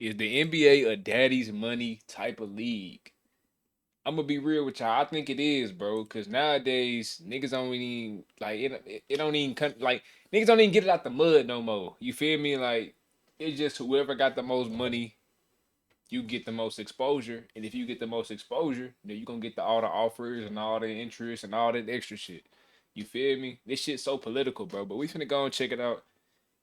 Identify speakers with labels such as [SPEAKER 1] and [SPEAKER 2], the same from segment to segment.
[SPEAKER 1] Is the NBA a daddy's money type of league? I'm gonna be real with y'all. I think it is, bro. Cause nowadays niggas don't even like it don't even like niggas don't even get it out the mud no more. You feel me? Like it's just whoever got the most money, you get the most exposure. And if you get the most exposure, then you gonna get all the offers and all the interest and all that extra shit. You feel me? This shit's so political, bro. But we finna go and check it out.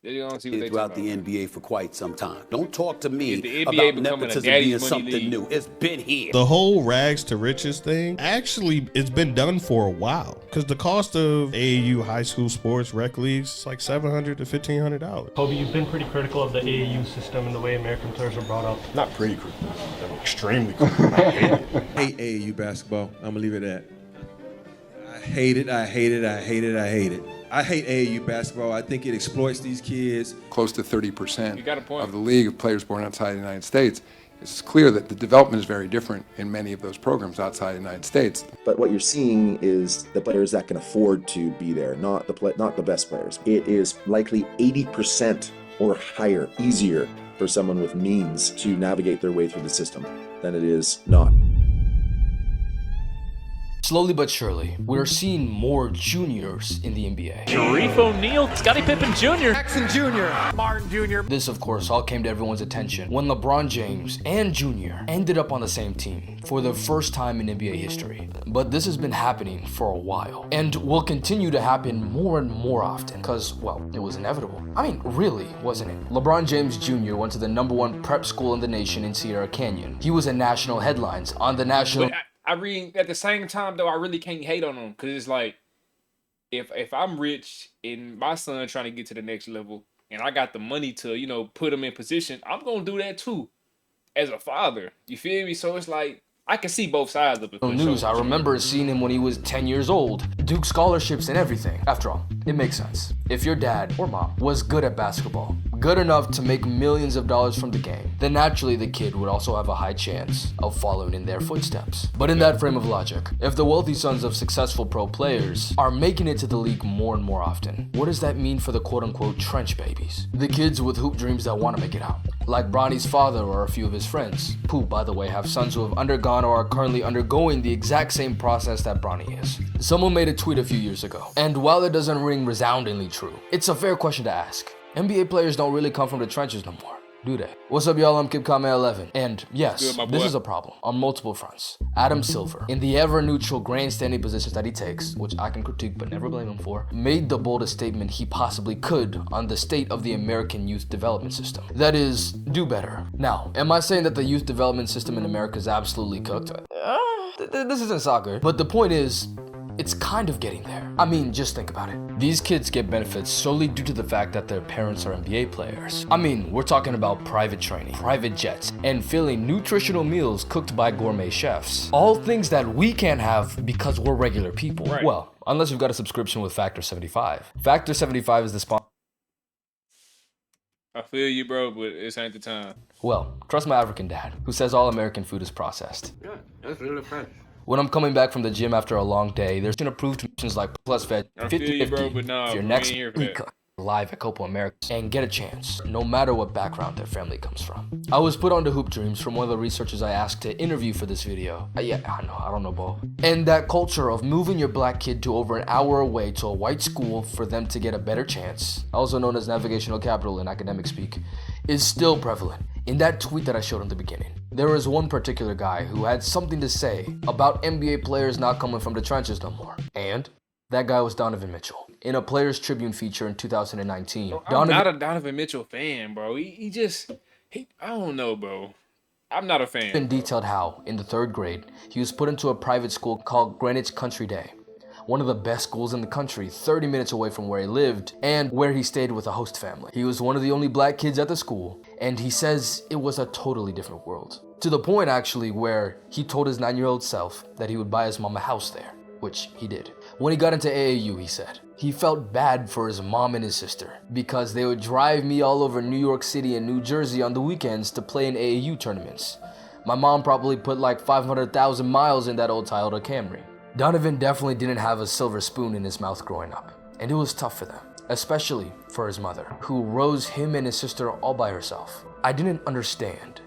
[SPEAKER 1] They're gonna see what they talking
[SPEAKER 2] Throughout
[SPEAKER 1] about.
[SPEAKER 2] the NBA for quite some time. Don't talk to
[SPEAKER 1] Is
[SPEAKER 2] me
[SPEAKER 1] the NBA
[SPEAKER 2] about
[SPEAKER 1] becoming a
[SPEAKER 2] nepotism
[SPEAKER 1] daddy's
[SPEAKER 2] being
[SPEAKER 1] money
[SPEAKER 2] something
[SPEAKER 1] league?
[SPEAKER 2] new. It's been here.
[SPEAKER 3] The whole rags to riches thing, actually, it's been done for a while. Because the cost of AAU high school sports rec leagues is like $700 to $1,500.
[SPEAKER 4] Kobe, you've been pretty critical of the AAU system and the way American players are brought up.
[SPEAKER 5] Not pretty critical, I'm extremely critical. I hate it. I hate AAU basketball. I'm gonna leave it at that. I hate it, I hate it, I hate it, I hate it. I hate AAU basketball. I think it exploits these kids.
[SPEAKER 6] Close to 30%
[SPEAKER 1] You got a point.
[SPEAKER 6] of the league of players born outside the United States. It's clear that the development is very different in many of those programs outside the United States.
[SPEAKER 7] But what you're seeing is the players that can afford to be there, not the best players. It is likely 80% or higher, easier for someone with means to navigate their way through the system than it is not.
[SPEAKER 8] Slowly but surely, we're seeing more juniors in the NBA.
[SPEAKER 9] Sharif O'Neal, Scottie Pippen Jr.,
[SPEAKER 10] Jackson Jr., Martin Jr.
[SPEAKER 8] This, of course, all came to everyone's attention when LeBron James and Jr. ended up on the same team for the first time in NBA history. But this has been happening for a while and will continue to happen more and more often because, well, it was inevitable. I mean, really, wasn't it? LeBron James Jr. went to the #1 prep school in the nation in Sierra Canyon. He was in national headlines on the national...
[SPEAKER 1] I read at the same time though, I really can't hate on them because it's like if I'm rich and my son trying to get to the next level and I got the money to put him in position, I'm gonna do that too as a father. You feel me? So it's like I can see both sides of it.
[SPEAKER 8] News. I remember seeing him when he was 10 years old. Duke scholarships and everything. After all, it makes sense. If your dad or mom was good at basketball, good enough to make millions of dollars from the game, then naturally the kid would also have a high chance of following in their footsteps. But in that frame of logic, if the wealthy sons of successful pro players are making it to the league more and more often, what does that mean for the quote-unquote trench babies? The kids with hoop dreams that want to make it out. Like Bronny's father or a few of his friends, who, by the way, have sons who have undergone or are currently undergoing the exact same process that Bronny is. Someone made a tweet a few years ago, and while it doesn't ring resoundingly true, it's a fair question to ask. NBA players don't really come from the trenches no more, do they? What's up, y'all? I'm Kip Kame 11, and yes, this is a problem on multiple fronts. Adam Silver, in the ever-neutral grandstanding positions that he takes, which I can critique but never blame him for, made the boldest statement he possibly could on the state of the American youth development system. That is, do better. Now, am I saying that the youth development system in America is absolutely cooked? This isn't soccer, but the point is, it's kind of getting there. I mean, just think about it. These kids get benefits solely due to the fact that their parents are NBA players. I mean, we're talking about private training, private jets, and filling nutritional meals cooked by gourmet chefs. All things that we can't have because we're regular people.
[SPEAKER 1] Right.
[SPEAKER 8] Well, unless you've got a subscription with Factor 75. Factor 75 is the sponsor.
[SPEAKER 1] I feel you, bro, but it ain't the time.
[SPEAKER 8] Well, trust my African dad, who says all American food is processed.
[SPEAKER 10] Yeah, that's really fresh.
[SPEAKER 8] When I'm coming back from the gym after a long day, there's been approved options like Plus Veg
[SPEAKER 1] I feel you, bro,
[SPEAKER 8] 50/50
[SPEAKER 1] but nah,
[SPEAKER 8] for your
[SPEAKER 1] we
[SPEAKER 8] next
[SPEAKER 1] ain't here for that.
[SPEAKER 8] live at Copa America and get a chance, no matter what background their family comes from. I was put onto hoop dreams from one of the researchers I asked to interview for this video. Yeah, I don't know, Bo. And that culture of moving your black kid to over an hour away to a white school for them to get a better chance, also known as navigational capital in academic speak, is still prevalent. In that tweet that I showed in the beginning, there was one particular guy who had something to say about NBA players not coming from the trenches no more. And that guy was Donovan Mitchell. In a Players Tribune feature in 2019,
[SPEAKER 1] Bro, I'm not a Donovan Mitchell fan, bro. I don't know, bro. I'm not a fan.
[SPEAKER 8] Detailed how, in the 3rd grade, he was put into a private school called Greenwich Country Day, one of the best schools in the country, 30 minutes away from where he lived and where he stayed with a host family. He was one of the only black kids at the school, and he says it was a totally different world. To the point, actually, where he told his 9-year-old self that he would buy his mom a house there, which he did. When he got into AAU, he said, he felt bad for his mom and his sister because they would drive me all over New York City and New Jersey on the weekends to play in AAU tournaments. My mom probably put like 500,000 miles in that old Toyota Camry. Donovan definitely didn't have a silver spoon in his mouth growing up, and it was tough for them. especially for his mother, who rose him and his sister all by herself. I didn't understand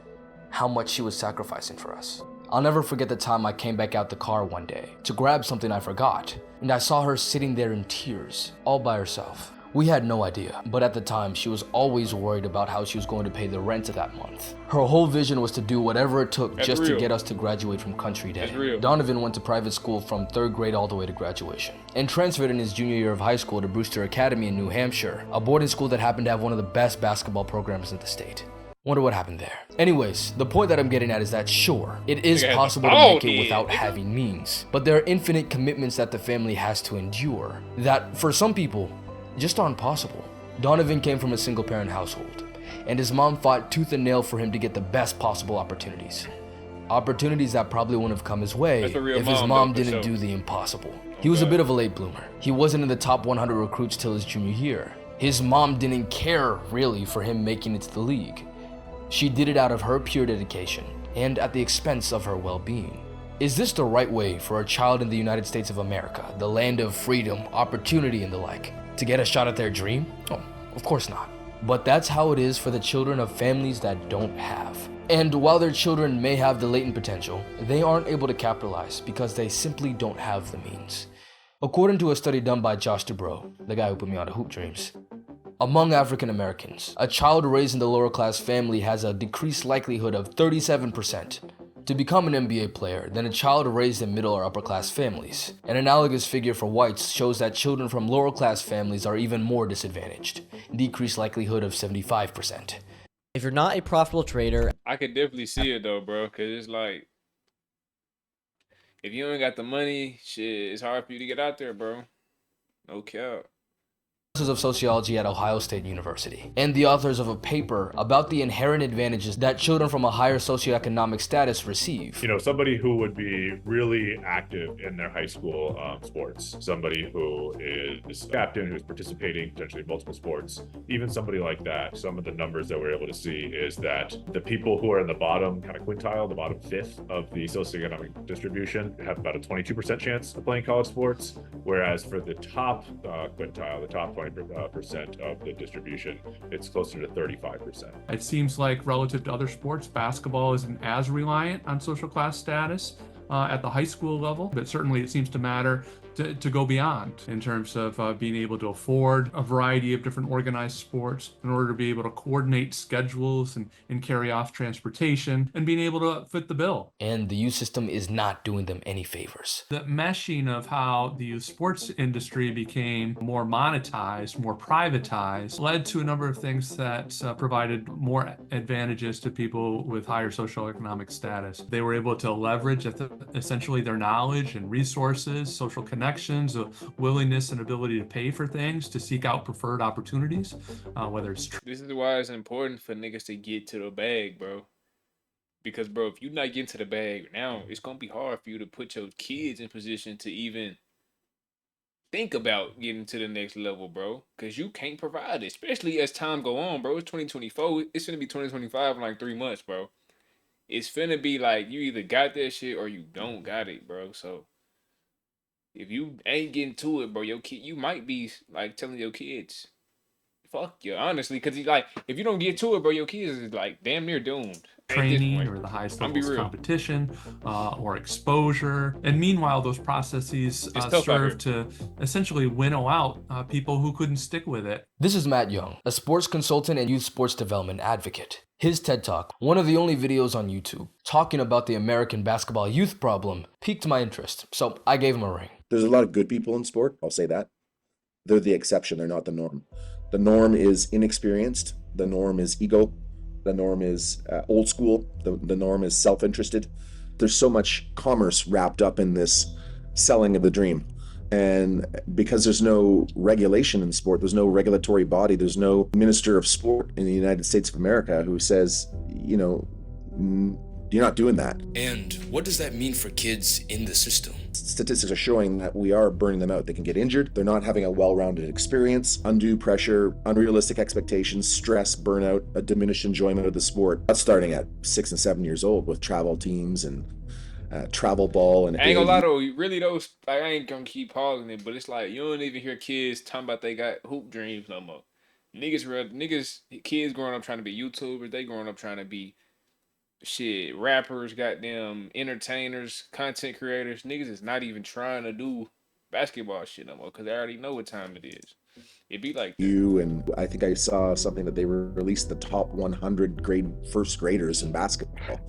[SPEAKER 8] how much she was sacrificing for us. I'll never forget the time I came back out the car one day to grab something I forgot, and I saw her sitting there in tears, all by herself. We had no idea, but at the time, she was always worried about how she was going to pay the rent that month. Her whole vision was to do whatever it took just to get us to graduate from country day. Donovan went to private school from 3rd grade all the way to graduation, and transferred in his junior year of high school to Brewster Academy in New Hampshire, a boarding school that happened to have one of the best basketball programs in the state. Wonder what happened there. Anyways, the point that I'm getting at is that sure, it is possible to make it without having means, but there are infinite commitments that the family has to endure that, for some people, just aren't possible. Donovan came from a single parent household, and his mom fought tooth and nail for him to get the best possible opportunities. Opportunities that probably wouldn't have come his way if his mom didn't do the impossible. He was a bit of a late bloomer. He wasn't in the top 100 recruits till his junior year. His mom didn't care really for him making it to the league. She did it out of her pure dedication and at the expense of her well-being. Is this the right way for a child in the United States of America, the land of freedom, opportunity, and the like, to get a shot at their dream? Oh, of course not. But that's how it is for the children of families that don't have. And while their children may have the latent potential, they aren't able to capitalize because they simply don't have the means. According to a study done by Josh Dubrow, the guy who put me on to Hoop Dreams, among African Americans, a child raised in the lower class family has a decreased likelihood of 37% to become an NBA player than a child raised in middle or upper class families. An analogous figure for whites shows that children from lower class families are even more disadvantaged, decreased likelihood of 75%.
[SPEAKER 11] If you're not a profitable trader,
[SPEAKER 1] I could definitely see it though, bro, because it's like, if you ain't got the money, shit, it's hard for you to get out there, bro. No cap.
[SPEAKER 8] Of sociology at Ohio State University, and the authors of a paper about the inherent advantages that children from a higher socioeconomic status receive.
[SPEAKER 12] You know, somebody who would be really active in their high school sports, somebody who is captain, who's participating potentially in multiple sports, even somebody like that, some of the numbers that we're able to see is that the people who are in the bottom kind of quintile, the bottom fifth of the socioeconomic distribution, have about a 22% chance of playing college sports, whereas for the top quintile, the top 20% of the distribution, it's closer to 35%.
[SPEAKER 13] It seems like relative to other sports, basketball isn't as reliant on social class status at the high school level, but certainly it seems to matter to go beyond in terms of being able to afford a variety of different organized sports in order to be able to coordinate schedules and carry off transportation and being able to fit the bill.
[SPEAKER 8] And the youth system is not doing them any favors.
[SPEAKER 13] The meshing of how the youth sports industry became more monetized, more privatized, led to a number of things that provided more advantages to people with higher socioeconomic status. They were able to leverage essentially their knowledge and resources, social connections, a willingness and ability to pay for things, to seek out preferred opportunities, whether it's...
[SPEAKER 1] This is why it's important for niggas to get to the bag, bro. Because, bro, if you're not getting to the bag now, it's going to be hard for you to put your kids in position to even think about getting to the next level, bro. Because you can't provide it, especially as time go on, bro. It's 2024. It's going to be 2025 in like 3 months, bro. It's finna be like you either got that shit or you don't got it, bro. So if you ain't getting to it, bro, your kid, you might be like telling your kids, fuck you, honestly, because like if you don't get to it, bro, your kids is like damn near doomed.
[SPEAKER 13] Training or the highest levels of competition or exposure. And meanwhile, those processes serve to essentially winnow out people who couldn't stick with it.
[SPEAKER 8] This is Matt Young, a sports consultant and youth sports development advocate. His TED Talk, one of the only videos on YouTube, talking about the American basketball youth problem, piqued my interest, so I gave him a ring.
[SPEAKER 7] There's a lot of good people in sport, I'll say that. They're the exception, they're not the norm. The norm is inexperienced, the norm is ego, the norm is old school, the norm is self-interested. There's so much commerce wrapped up in this selling of the dream. And because there's no regulation in sport, there's no regulatory body, there's no minister of sport in the United States of America who says, you know, you're not doing that.
[SPEAKER 8] And what does that mean for kids in the system?
[SPEAKER 7] Statistics are showing that we are burning them out. They can get injured. They're not having a well-rounded experience, undue pressure, unrealistic expectations, stress, burnout, a diminished enjoyment of the sport. That's starting at 6 and 7 years old with travel teams and travel ball and
[SPEAKER 1] I ain't gonna lie
[SPEAKER 7] AAU.
[SPEAKER 1] though, really those, like, I ain't gonna keep pausing it, but it's like you don't even hear kids talking about they got hoop dreams no more. Kids growing up trying to be YouTubers, they growing up trying to be shit, rappers, goddamn entertainers, content creators. Niggas is not even trying to do basketball shit no more because they already know what time it is. It be like that.
[SPEAKER 7] And I think I saw something that they released the top 100 first graders in basketball.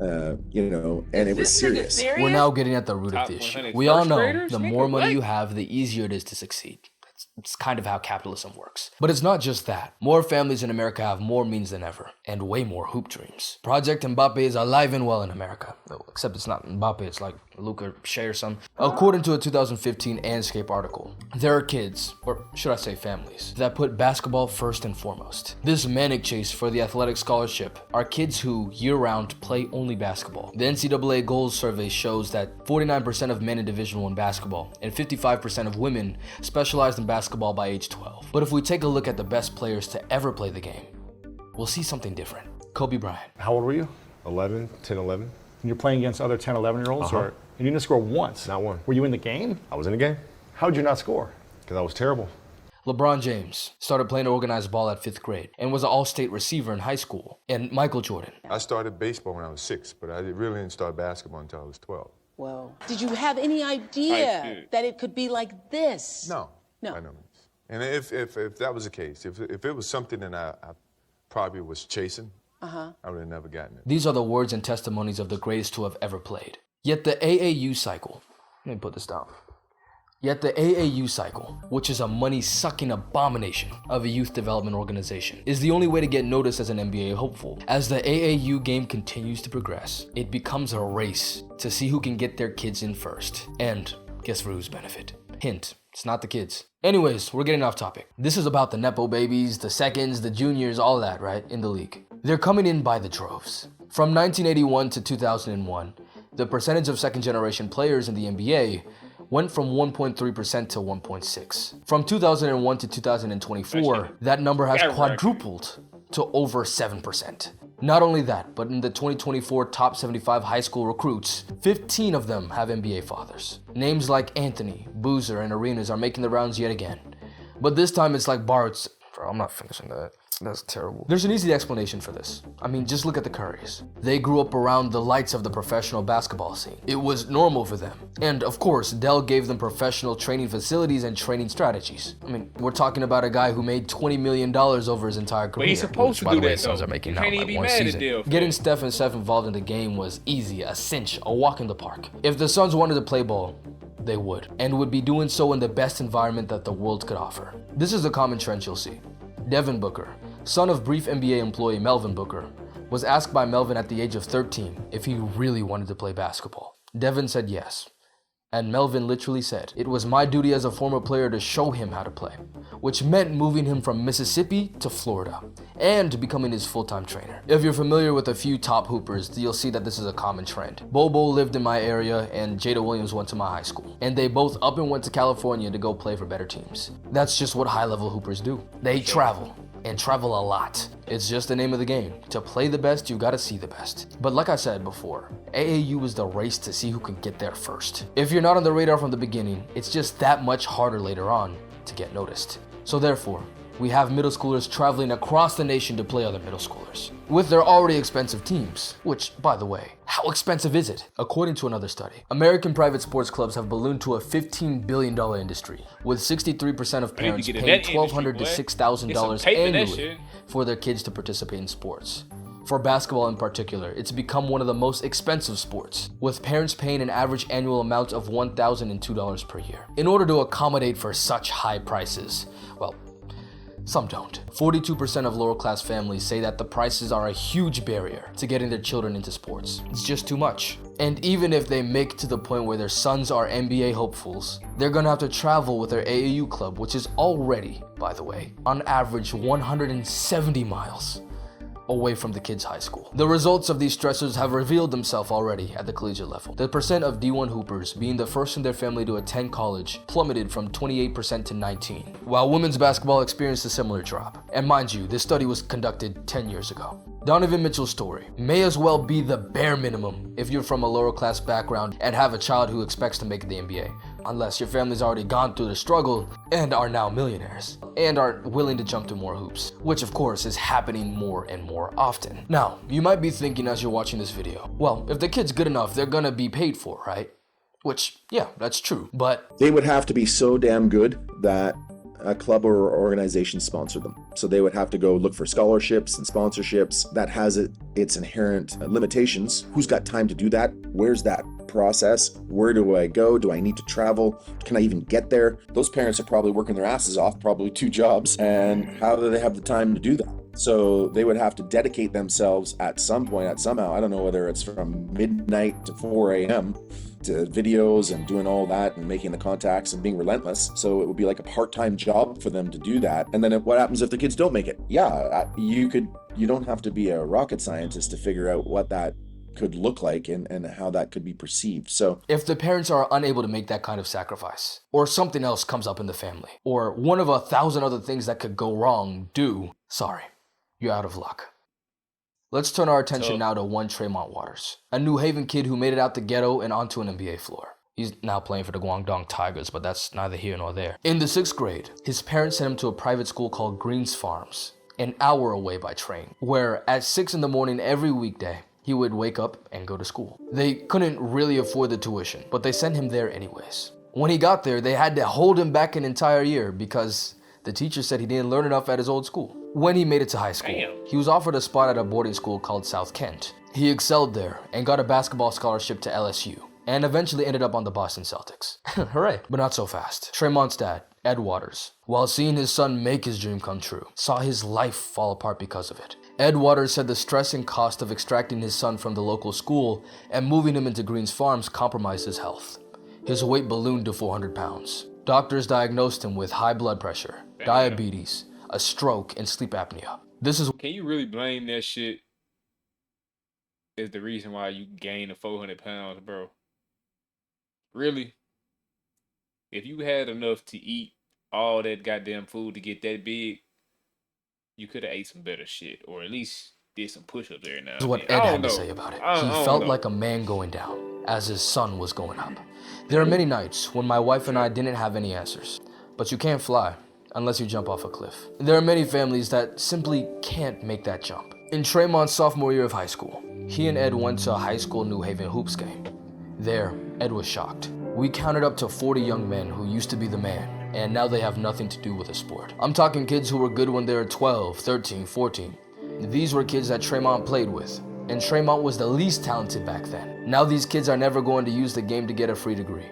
[SPEAKER 7] And it was serious.
[SPEAKER 8] We're now getting at the root of the issue. We all know the more money you have, the easier it is to succeed. It's kind of how capitalism works. But it's not just that. More families in America have more means than ever, and way more hoop dreams. Project Mbappe is alive and well in America. Except it's not Mbappe, it's like Luca Shea or something. According to a 2015 Anscape article, there are kids, or should I say families, that put basketball first and foremost. This manic chase for the athletic scholarship are kids who, year-round, play only basketball. The NCAA Goals Survey shows that 49% of men in Division I basketball and 55% of women specialized in basketball by age 12. But if we take a look at the best players to ever play the game, we'll see something different. Kobe Bryant.
[SPEAKER 14] How old were you?
[SPEAKER 15] 11, 10, 11.
[SPEAKER 14] And you're playing against other 10, 11-year-olds?
[SPEAKER 15] Uh-huh.
[SPEAKER 14] Or you didn't score once?
[SPEAKER 15] Not one.
[SPEAKER 14] Were you in the game?
[SPEAKER 15] I was in the game.
[SPEAKER 14] How'd you not score?
[SPEAKER 15] Because I was terrible.
[SPEAKER 8] LeBron James started playing organized ball at 5th grade and was an all-state receiver in high school. And Michael Jordan.
[SPEAKER 15] I started baseball when I was 6, but I really didn't start basketball until I was 12.
[SPEAKER 16] Well, did you have any idea that it could be like this?
[SPEAKER 15] No.
[SPEAKER 16] No.
[SPEAKER 15] I know. And if that was the case, if it was something that I probably was chasing, I would have never gotten it.
[SPEAKER 8] These are the words and testimonies of the greatest to have ever played. Yet the AAU cycle, let me put this down. Yet the AAU cycle, which is a money-sucking abomination of a youth development organization, is the only way to get noticed as an NBA hopeful. As the AAU game continues to progress, it becomes a race to see who can get their kids in first. And guess for whose benefit? Hint, it's not the kids. Anyways, we're getting off topic. This is about the Nepo babies, the seconds, the juniors, all that, right, in the league. They're coming in by the droves. From 1981 to 2001, the percentage of second-generation players in the NBA went from 1.3% to 1.6%. From 2001 to 2024, that number has quadrupled to over 7%. Not only that, but in the 2024 top 75 high school recruits, 15 of them have NBA fathers. Names like Anthony, Boozer, and Arenas are making the rounds yet again. But this time it's like Bart's. Bro, I'm not finishing that. That's terrible. There's an easy explanation for this. I mean, just look at the Currys. They grew up around the lights of the professional basketball scene. It was normal for them. And of course, Dell gave them professional training facilities and training strategies. I mean, we're talking about a guy who made $20 million over his entire career.
[SPEAKER 1] But he's supposed to do that,
[SPEAKER 8] Suns
[SPEAKER 1] though.
[SPEAKER 8] are making
[SPEAKER 1] You
[SPEAKER 8] now
[SPEAKER 1] can't
[SPEAKER 8] like
[SPEAKER 1] even be
[SPEAKER 8] one
[SPEAKER 1] mad at
[SPEAKER 8] season.
[SPEAKER 1] Dell for
[SPEAKER 8] Getting
[SPEAKER 1] that.
[SPEAKER 8] Steph and Seth involved in the game was easy, a cinch, a walk in the park. If the Suns wanted to play ball, they would, and would be doing so in the best environment that the world could offer. This is a common trend you'll see. Devin Booker, son of brief NBA employee Melvin Booker, was asked by Melvin at the age of 13 if he really wanted to play basketball. Devin said yes. And Melvin literally said, "It was my duty as a former player to show him how to play," which meant moving him from Mississippi to Florida and becoming his full-time trainer. If you're familiar with a few top hoopers, you'll see that this is a common trend. Bobo lived in my area and Jada Williams went to my high school. And they both up and went to California to go play for better teams. That's just what high-level hoopers do. They travel. And travel a lot. It's just the name of the game. To play the best, you gotta see the best. But like I said before, AAU is the race to see who can get there first. If you're not on the radar from the beginning, it's just that much harder later on to get noticed. So therefore, we have middle schoolers traveling across the nation to play other middle schoolers with their already expensive teams, which, by the way, how expensive is it? According to another study, American private sports clubs have ballooned to a $15 billion industry, with 63% of parents paying $1,200 to $6,000 annually for their kids to participate in sports. For basketball in particular, it's become one of the most expensive sports, with parents paying an average annual amount of $1,002 per year. In order to accommodate for such high prices, well, some don't. 42% of lower-class families say that the prices are a huge barrier to getting their children into sports. It's just too much. And even if they make to the point where their sons are NBA hopefuls, they're gonna have to travel with their AAU club, which is already, by the way, on average 170 miles. away from the kid's high school. The results of these stressors have revealed themselves already at the collegiate level. The percent of D1 hoopers being the first in their family to attend college plummeted from 28% to 19%, while women's basketball experienced a similar drop. And mind you, this study was conducted 10 years ago. Donovan Mitchell's story may as well be the bare minimum if you're from a lower class background and have a child who expects to make the NBA. Unless your family's already gone through the struggle and are now millionaires and are willing to jump to more hoops, which of course is happening more and more often. Now, you might be thinking as you're watching this video, well, if the kid's good enough, they're gonna be paid for, right? Which, yeah, that's true, but
[SPEAKER 7] they would have to be so damn good that a club or organization sponsor them. So they would have to go look for scholarships and sponsorships. That has its inherent limitations. Who's got time to do that? Where's that process? Where do I go? Do I need to travel? Can I even get there? Those parents are probably working their asses off, probably 2 jobs. And how do they have the time to do that? So they would have to dedicate themselves at some point, somehow. I don't know whether it's from midnight to 4 a.m. to videos and doing all that and making the contacts and being relentless. So it would be like a part-time job for them to do that. And then what happens if the kids don't make it? Yeah, you don't have to be a rocket scientist to figure out what that could look like and how that could be perceived. So
[SPEAKER 8] if the parents are unable to make that kind of sacrifice, or something else comes up in the family, or one of 1,000 other things that could go wrong sorry, you're out of luck. Let's turn our attention now to one Tremont Waters, a New Haven kid who made it out the ghetto and onto an NBA floor. He's now playing for the Guangdong Tigers, but that's neither here nor there. In the 6th grade, his parents sent him to a private school called Greens Farms, an hour away by train, where at 6 in the morning every weekday, he would wake up and go to school. They couldn't really afford the tuition, but they sent him there anyways. When he got there, they had to hold him back an entire year because the teacher said he didn't learn enough at his old school. When he made it to high school, he was offered a spot at a boarding school called South Kent. He excelled there and got a basketball scholarship to LSU, and eventually ended up on the Boston Celtics. Hooray. But not so fast. Tremont's dad, Ed Waters, while seeing his son make his dream come true, saw his life fall apart because of it. Ed Waters said the stress and cost of extracting his son from the local school and moving him into Greens Farms compromised his health. His weight ballooned to 400 pounds. Doctors diagnosed him with high blood pressure, diabetes, a stroke, and sleep apnea.
[SPEAKER 1] Can you really blame that shit as the reason why you gained 400 pounds, bro? Really? If you had enough to eat all that goddamn food to get that big, you could have ate some better shit, or at least did some push-ups there now.
[SPEAKER 8] This is what Ed had to say about it. He felt like a man going down as his son was going up. There are many nights when my wife and I didn't have any answers, but you can't fly unless you jump off a cliff. There are many families that simply can't make that jump. In Tremont's sophomore year of high school, he and Ed went to a high school New Haven hoops game. There, Ed was shocked. We counted up to 40 young men who used to be the man, and now they have nothing to do with the sport. I'm talking kids who were good when they were 12, 13, 14. These were kids that Tremont played with, and Tremont was the least talented back then. Now these kids are never going to use the game to get a free degree.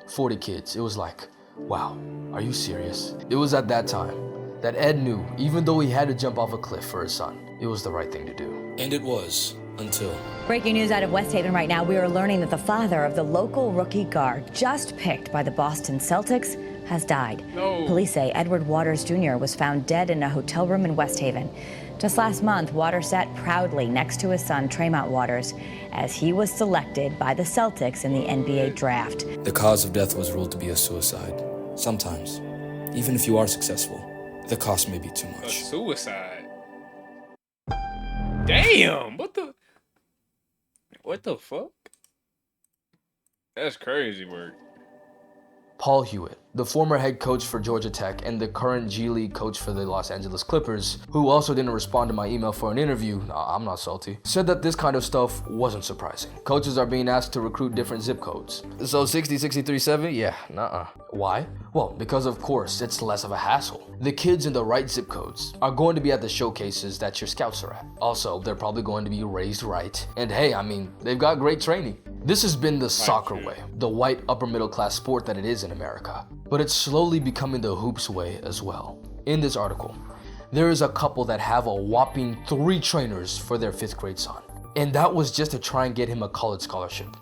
[SPEAKER 8] 40 kids, it was like, wow, are you serious? It was at that time that Ed knew, even though he had to jump off a cliff for his son, it was the right thing to do. And it was, until...
[SPEAKER 17] Breaking news out of West Haven right now, we are learning that the father of the local rookie guard just picked by the Boston Celtics has died.
[SPEAKER 1] No.
[SPEAKER 17] Police say Edward Waters Jr. was found dead in a hotel room in West Haven. Just last month, Waters sat proudly next to his son, Tremont Waters, as he was selected by the Celtics in the NBA draft.
[SPEAKER 8] The cause of death was ruled to be a suicide. Sometimes, even if you are successful, the cost may be too
[SPEAKER 1] A
[SPEAKER 8] much.
[SPEAKER 1] suicide. Damn, what the fuck? That's crazy work.
[SPEAKER 8] Paul Hewitt, the former head coach for Georgia Tech and the current G League coach for the Los Angeles Clippers, who also didn't respond to my email for an interview, I'm not salty, said that this kind of stuff wasn't surprising. Coaches are being asked to recruit different zip codes. So 60, 63, 70? Yeah, nuh-uh. Why? Well, because of course, it's less of a hassle. The kids in the right zip codes are going to be at the showcases that your scouts are at. Also, they're probably going to be raised right. And hey, I mean, they've got great training. This has been the soccer way, the white upper middle class sport that it is in America. But it's slowly becoming the hoops way as well. In this article, there is a couple that have a whopping 3 trainers for their 5th grade son. And that was just to try and get him a college scholarship,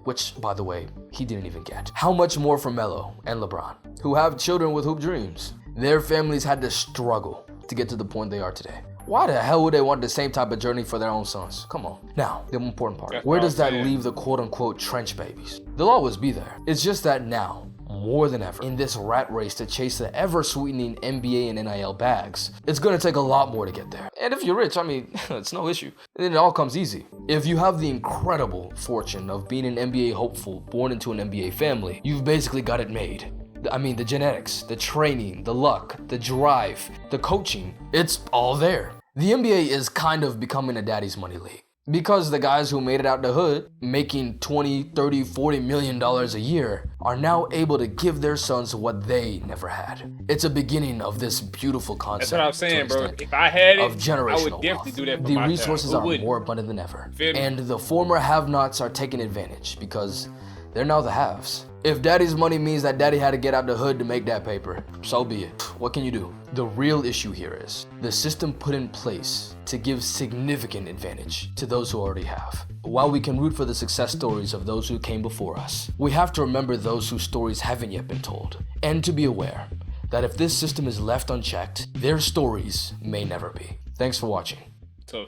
[SPEAKER 8] which, by the way, he didn't even get. How much more for Melo and LeBron, who have children with hoop dreams? Their families had to struggle to get to the point they are today. Why the hell would they want the same type of journey for their own sons? Come on. Now, the important part.
[SPEAKER 1] That's
[SPEAKER 8] Where
[SPEAKER 1] what
[SPEAKER 8] does
[SPEAKER 1] I'm
[SPEAKER 8] that
[SPEAKER 1] saying.
[SPEAKER 8] leave the quote-unquote trench babies? They'll always be there. It's just that now, more than ever, in this rat race to chase the ever-sweetening NBA and NIL bags, it's gonna take a lot more to get there. And if you're rich, I mean, it's no issue. Then it all comes easy. If you have the incredible fortune of being an NBA hopeful born into an NBA family, you've basically got it made. I mean, the genetics, the training, the luck, the drive, the coaching, it's all there. The NBA is kind of becoming a daddy's money league. Because the guys who made it out the hood, making 20, 30, 40 million dollars a year, are now able to give their sons what they never had. It's a beginning of this beautiful concept.
[SPEAKER 1] That's what I'm saying,
[SPEAKER 8] to an
[SPEAKER 1] bro.
[SPEAKER 8] extent,
[SPEAKER 1] If I had it,
[SPEAKER 8] of
[SPEAKER 1] I
[SPEAKER 8] generational
[SPEAKER 1] would definitely
[SPEAKER 8] wealth.
[SPEAKER 1] do that for
[SPEAKER 8] The
[SPEAKER 1] my
[SPEAKER 8] resources
[SPEAKER 1] child.
[SPEAKER 8] are
[SPEAKER 1] Who wouldn't?
[SPEAKER 8] more abundant than ever.
[SPEAKER 1] Feel me?
[SPEAKER 8] And the former have-nots are taking advantage because they're now the haves. If daddy's money means that daddy had to get out the hood to make that paper, so be it. What can you do? The real issue here is the system put in place to give significant advantage to those who already have. While we can root for the success stories of those who came before us, we have to remember those whose stories haven't yet been told, and to be aware that if this system is left unchecked, their stories may never be. Thanks for watching.
[SPEAKER 1] Tough.